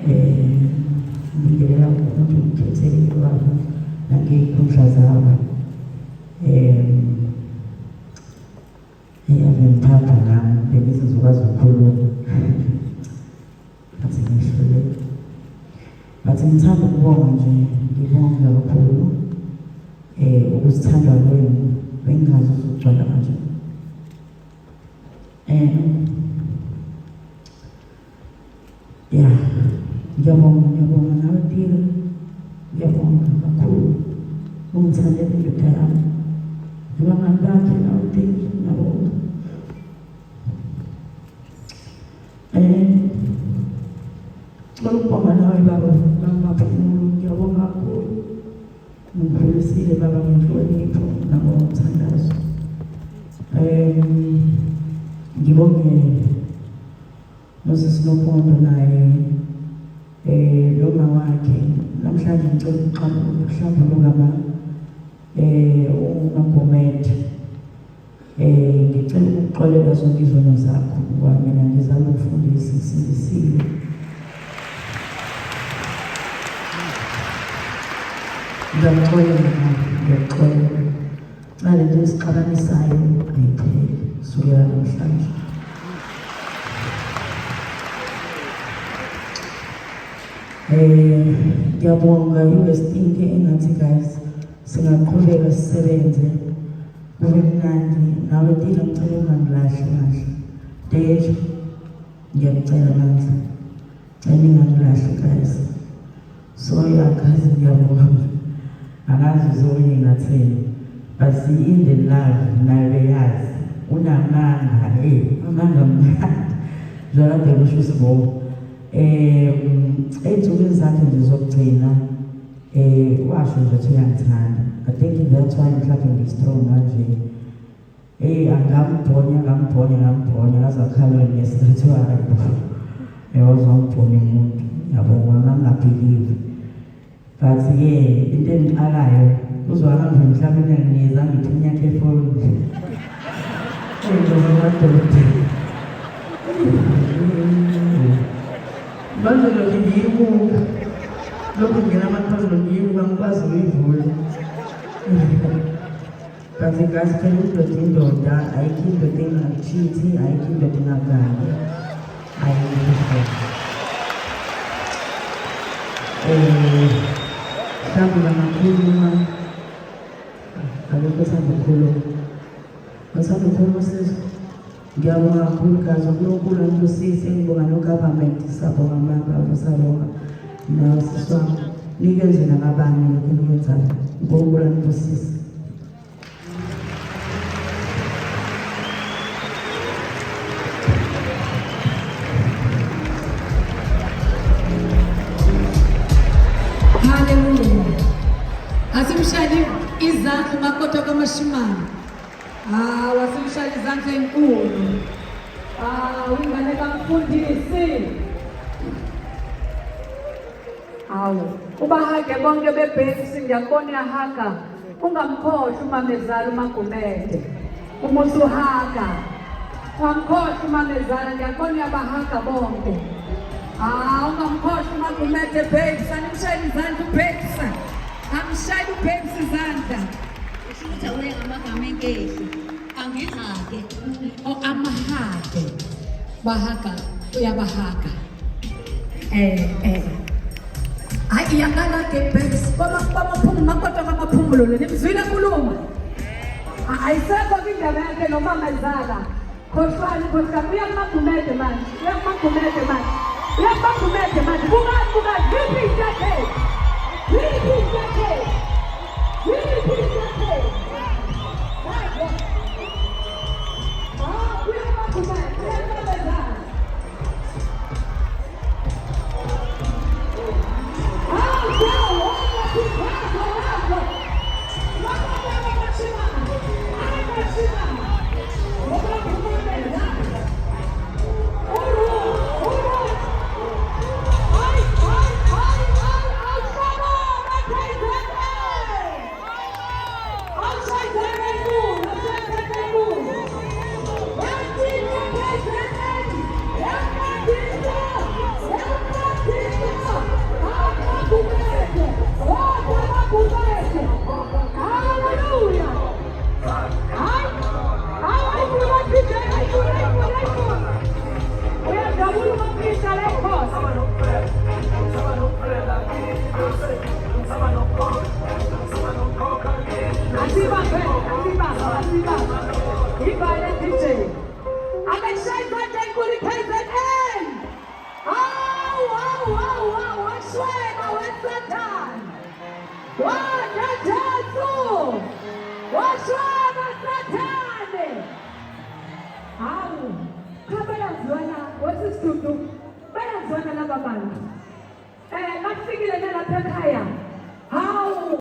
ngibingelela umuntu umkhethekile wabo nangey'khundla zabo eyavengithatha nami bengizizokwazi ukukhuluma bathi ngihlule bathi ngithanda ukubonga nje ngibonga kakhulu ukuzithanda kwenu bengingazi ukugcwala kanje ngiyabonga nawe Pilo, ngiyabonga kakhulu ungithandele indoda yami ngibangani bakhe nawe Pilo, ngiyabonga ukubonga nawe baba bamaphumulo ngiyabonga kakhulu ngikhulisile baba ngenhlonipho nangomthandazo ngibonge Moses Nopondo naye noma wakhe namhlanje ngicela ukuhlambuluka uMagomede ngicela ukuxolela zonke izono zakho ngoba mina ngizama ukufundisa isindisile ngiyaxolela nale nto esixabanisayo ayipheli kusukela namhlanje ngiyabonga UST-ke engathi guys singaqhubeka sisebenze kube mnandi nawe Tilo ngicela ungangilahli kahle Dejo ngiyacela manje cela ingangilahli guys so yakazi ngiyabonga akazi uzobona ngathini but in the love nayo beyazi unamanga amanga mnandi njengoba ngisho sibonga ey'nsukwini zakhe nje zokugcina washo nje ukuthi uyangithanda I think that's why mhlawumbe ngi-strong manje angambhonya aze akhalwe ngesikhathi wazongibhonya umuntu yabonga ngangingabhilivi but-ke into engiqalayo uzwakanje mhlawumbe engingeza ngithi unyaka efonini manje lokhu ngiyibuka lokhu nginamaphazilo ngiyibuka ngikwazi ukuyivula kanti ngazi phela indoda indoda ayikho indoda engachithi ayikho indoda engagani ayikho mhlawumbe bangakhuluma alokho esanda ukukhuluma sisi ngiyabonga kakhulu kazi uNkulunkulu angibusise ngibonga no-government sabonga amababa sabonga nasisi wami nikenze nabanye lokhu enikwenzayo uNkulunkulu angibusise Haleluya asimshali izandla umakotha kaMashimane wasimshali izandla enkulu ingane kamfundisi ubahage bonke bebhekisi ngiyakubona uyahaga ungamkhohlwa umamezala uMagomede uma usuhaga ungamkhohlwa umamezala ngiyakubona uyabahaga bonke ungamkhohlwa uMagomede bhekisa nimshayele izandla ubhekisa amshayele ubhekisa izandla Ushuthawe amagama enkehli angihage amahage bahaga uyabahaga hayi yakala ke bhekisi bamaphumulo makotha kamaphumulo nimzwile khuluma ayisekho indaba yakhe nomamezala khohlwani uyamagumede manje buka repeat yakhe Shoma Satane. Hawu, cha bayazwana wesisitudu. Bayazwana laba bantu. Bafikile nalapha ekhaya. Hawu.